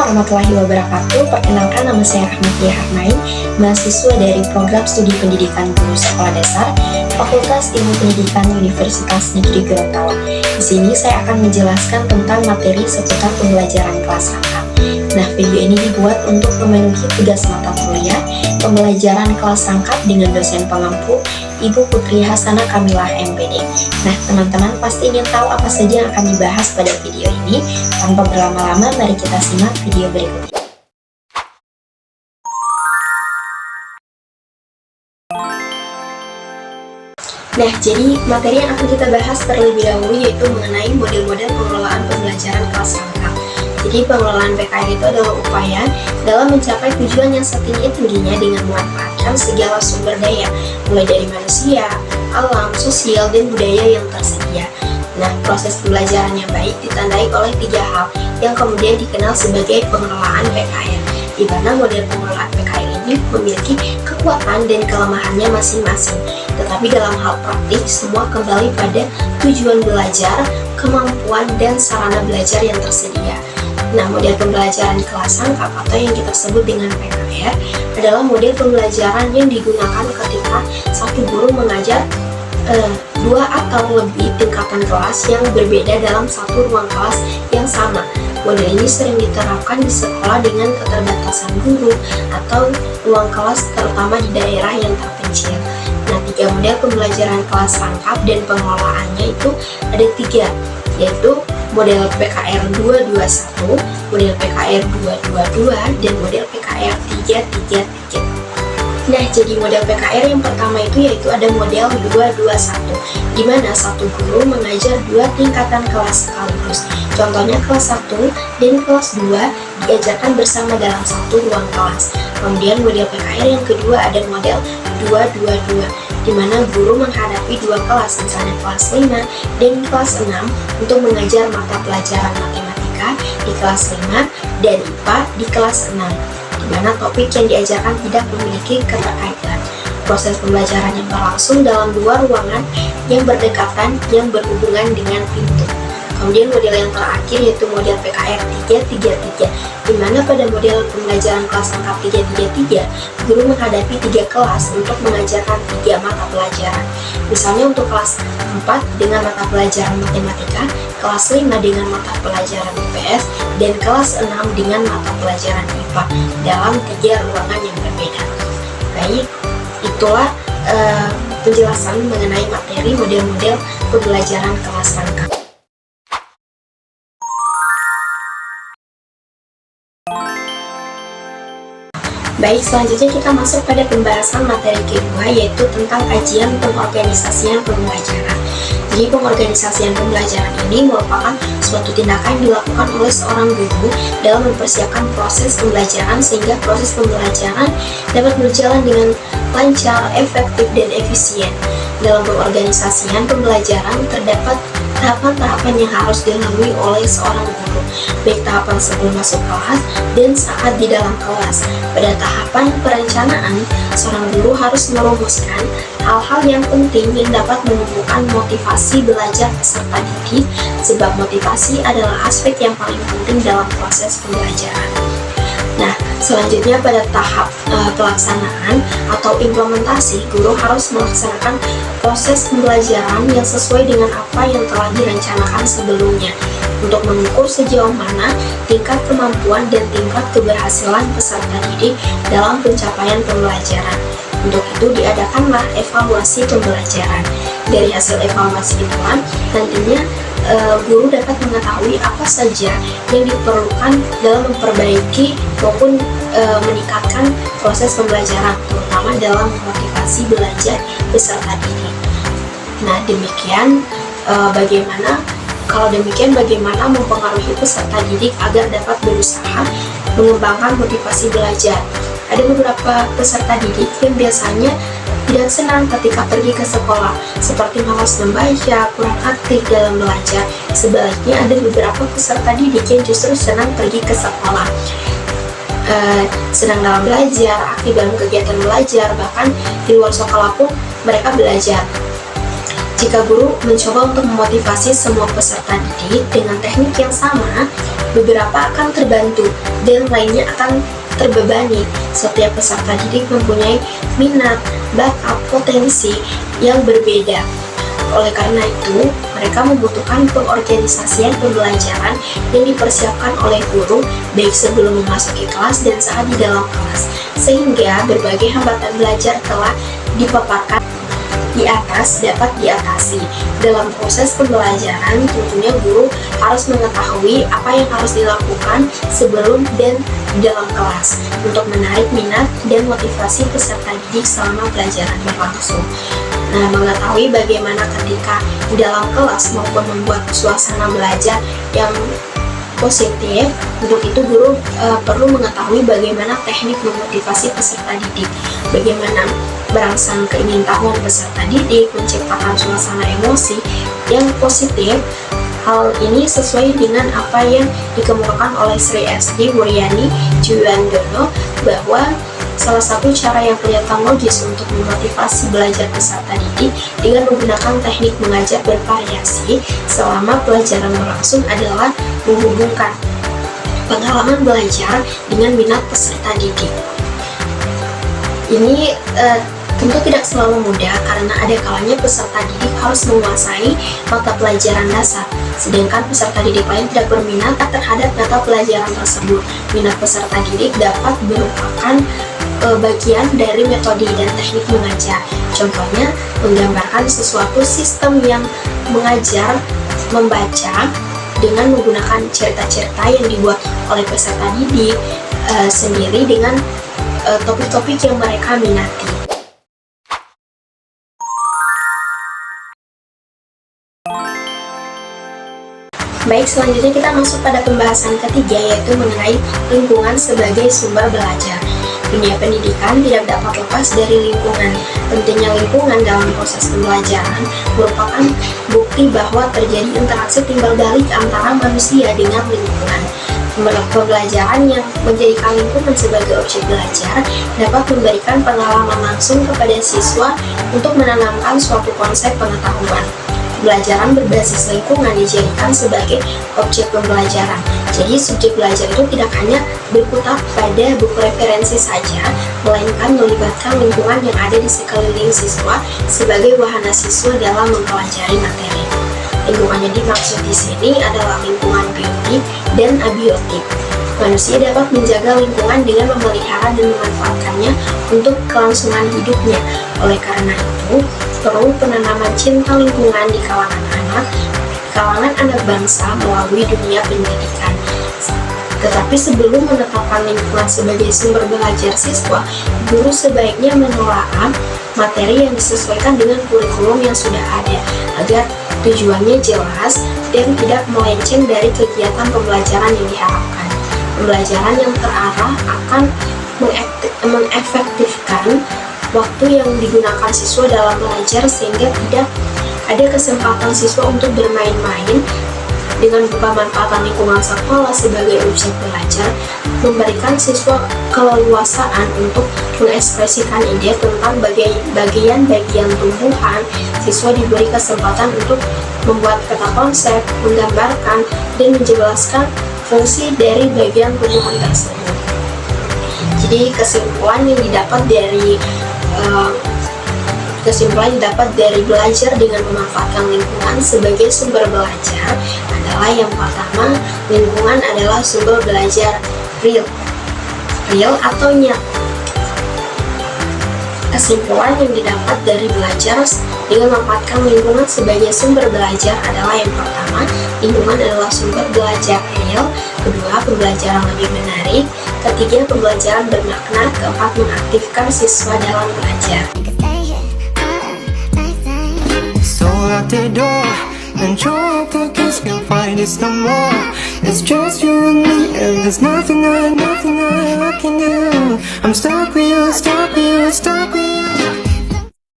warahmatullahi wabarakatuh. Perkenalkan, nama saya Rahmatia Harmain, mahasiswa dari Program Studi Pendidikan Guru Sekolah Dasar, Fakultas Ilmu Pendidikan Universitas Negeri Gorontalo. Di sini saya akan menjelaskan tentang materi seputar pembelajaran kelas rangkap. Nah, video ini dibuat untuk memenuhi tugas mata kuliah pembelajaran kelas rangkap dengan dosen pengampu Ibu Putri Hasanah Kamilah MPD. Nah, teman-teman pasti ingin tahu apa saja yang akan dibahas pada video ini. Tanpa berlama-lama, mari kita simak video berikut ini. Nah, jadi materi yang akan kita bahas terlebih dahulu yaitu mengenai model-model pengelolaan pembelajaran kelas rangkap. Jadi pengelolaan PKR itu adalah upaya dalam mencapai tujuan yang setinggi-tingginya dengan memanfaatkan segala sumber daya, mulai dari manusia, alam, sosial, dan budaya yang tersedia. Nah, proses pembelajaran yang baik ditandai oleh 3 hal yang kemudian dikenal sebagai pengelolaan PKR, di mana model pengelolaan PKR ini memiliki kekuatan dan kelemahannya masing-masing. Tetapi dalam hal praktik, semua kembali pada tujuan belajar, kemampuan, dan sarana belajar yang tersedia. Nah, model pembelajaran kelas rangkap atau yang kita sebut dengan PKR adalah model pembelajaran yang digunakan ketika satu guru mengajar 2 atau lebih tingkatan kelas yang berbeda dalam satu ruang kelas yang sama. Model ini sering diterapkan di sekolah dengan keterbatasan guru atau ruang kelas terutama di daerah yang terpencil. Nah, 3 model pembelajaran kelas rangkap dan pengelolaannya itu ada 3, yaitu model PKR 221, model PKR 222, dan model PKR 333. Nah, jadi model PKR yang pertama itu yaitu ada model 221, di mana satu guru mengajar 2 tingkatan kelas sekaligus. Contohnya kelas 1 dan kelas 2 diajarkan bersama dalam satu ruang kelas. Kemudian model PKR yang kedua ada model 222, di mana guru menghadapi 2 kelas, misalnya kelas 5 dan kelas 6 untuk mengajar mata pelajaran matematika di kelas 5 dan IPA di kelas 6, di mana topik yang diajarkan tidak memiliki keterkaitan. Proses pembelajaran yang berlangsung dalam 2 ruangan yang berdekatan yang berhubungan dengan pintu. Kemudian model yang terakhir yaitu model PKR 333, di mana pada model pembelajaran kelas rangkap 333, guru menghadapi 3 kelas untuk mengajarkan 3 mata pelajaran. Misalnya untuk kelas 4 dengan mata pelajaran matematika, kelas 5 dengan mata pelajaran IPS, dan kelas 6 dengan mata pelajaran IPA dalam 3 ruangan yang berbeda. Baik, itulah penjelasan mengenai materi model-model pembelajaran kelas rangkap. Baik, selanjutnya kita masuk pada pembahasan materi kedua, yaitu tentang kajian pengorganisasian pembelajaran. Jadi pengorganisasian pembelajaran ini merupakan suatu tindakan yang dilakukan oleh seorang guru dalam mempersiapkan proses pembelajaran sehingga proses pembelajaran dapat berjalan dengan lancar, efektif, dan efisien. Dalam pengorganisasian pembelajaran terdapat tahapan-tahapan yang harus dilalui oleh seorang guru, baik tahapan sebelum masuk kelas dan saat di dalam kelas. Pada tahapan perencanaan, seorang guru harus merumuskan hal-hal yang penting yang dapat menumbuhkan motivasi belajar peserta didik, sebab motivasi adalah aspek yang paling penting dalam proses pembelajaran. Nah, selanjutnya pada tahap pelaksanaan atau implementasi, guru harus melaksanakan proses pembelajaran yang sesuai dengan apa yang telah direncanakan sebelumnya untuk mengukur sejauh mana tingkat kemampuan dan tingkat keberhasilan peserta didik dalam pencapaian pembelajaran. Untuk itu diadakanlah evaluasi pembelajaran. Dari hasil evaluasi itulah nantinya guru dapat mengetahui apa saja yang diperlukan dalam memperbaiki maupun meningkatkan proses pembelajaran, terutama dalam memotivasi belajar peserta didik. Nah, demikian bagaimana mempengaruhi peserta didik agar dapat berusaha mengembangkan motivasi belajar. Ada beberapa peserta didik yang biasanya tidak senang ketika pergi ke sekolah, seperti malas membaca, kurang aktif dalam belajar. Sebaliknya ada beberapa peserta didik yang justru senang pergi ke sekolah, senang dalam belajar, aktif dalam kegiatan belajar, bahkan di luar sekolah pun mereka belajar. Jika guru mencoba untuk memotivasi semua peserta didik dengan teknik yang sama, beberapa akan terbantu dan lainnya akan terbebani. Setiap peserta didik mempunyai minat, bakat, potensi yang berbeda. Oleh karena itu, mereka membutuhkan pengorganisasian pembelajaran yang dipersiapkan oleh guru baik sebelum memasuki kelas dan saat di dalam kelas, sehingga berbagai hambatan belajar telah dipaparkan di atas dapat diatasi. Dalam proses pembelajaran, tentunya guru harus mengetahui apa yang harus dilakukan sebelum dan dalam kelas untuk menarik minat dan motivasi peserta didik selama pelajaran berlangsung. Nah, mengetahui bagaimana ketika di dalam kelas maupun membuat suasana belajar yang positif, untuk itu guru perlu mengetahui bagaimana teknik memotivasi peserta didik, bagaimana merangsang keingintahuan peserta didik, menciptakan suasana emosi yang positif. Hal ini sesuai dengan apa yang dikemukakan oleh Sri SD Wuryani Juwandono, bahwa salah satu cara yang kelihatan logis untuk memotivasi belajar peserta didik dengan menggunakan teknik mengajar bervariasi selama pelajaran berlangsung adalah menghubungkan pengalaman belajar dengan minat peserta didik. Ini tentu tidak selalu mudah karena ada kalanya peserta didik harus menguasai mata pelajaran dasar, sedangkan peserta didik lain tidak berminat terhadap mata pelajaran tersebut. Minat peserta didik dapat merupakan bagian dari metode dan teknik mengajar. Contohnya, menggambarkan sesuatu sistem yang mengajar membaca dengan menggunakan cerita-cerita yang dibuat oleh peserta didik sendiri dengan topik-topik yang mereka minati. Baik, selanjutnya kita masuk pada pembahasan ketiga, yaitu mengenai lingkungan sebagai sumber belajar. Dunia pendidikan tidak dapat lepas dari lingkungan. Pentingnya lingkungan dalam proses pembelajaran merupakan bukti bahwa terjadi interaksi timbal balik antara manusia dengan lingkungan. Pembelajaran yang menjadikan lingkungan sebagai objek belajar dapat memberikan pengalaman langsung kepada siswa untuk menanamkan suatu konsep pengetahuan. Pembelajaran berbasis lingkungan dijadikan sebagai objek pembelajaran. Jadi subjek belajar itu tidak hanya berkutat pada buku referensi saja, melainkan melibatkan lingkungan yang ada di sekeliling siswa sebagai wahana siswa dalam mempelajari materi. Lingkungan yang dimaksud di sini adalah lingkungan biotik dan abiotik. Manusia dapat menjaga lingkungan dengan memelihara dan memanfaatkannya untuk kelangsungan hidupnya. Oleh karena itu, perlu penanaman cinta lingkungan di kalangan anak bangsa melalui dunia pendidikan. Tetapi sebelum menetapkan lingkungan sebagai sumber belajar siswa, guru sebaiknya menelaah materi yang disesuaikan dengan kurikulum yang sudah ada, agar tujuannya jelas dan tidak melenceng dari kegiatan pembelajaran yang diharapkan. Pembelajaran yang terarah akan mengefektifkan waktu yang digunakan siswa dalam belajar, sehingga tidak ada kesempatan siswa untuk bermain-main. Dengan pemanfaatan lingkungan sekolah sebagai objek belajar, memberikan siswa keleluasaan untuk mengekspresikan ide tentang bagian-bagian tumbuhan. Siswa diberi kesempatan untuk membuat peta konsep, menggambarkan, dan menjelaskan fungsi dari bagian tumbuhan tersebut. Jadi kesimpulan yang didapat dari belajar dengan memanfaatkan lingkungan sebagai sumber belajar adalah, yang pertama, lingkungan adalah sumber belajar real atau nyata. Kesimpulan yang didapat dari belajar dengan memanfaatkan lingkungan sebagai sumber belajar adalah, yang pertama, lingkungan adalah sumber belajar real. Kedua, pembelajaran lebih menarik. Ketiga, pembelajaran bermakna. Keempat, mengaktifkan siswa dalam belajar. Out the door and your pockets can't find it no more. It's just you and me, and there's nothing I can do. I'm stuck with you, stuck with you, stuck with you.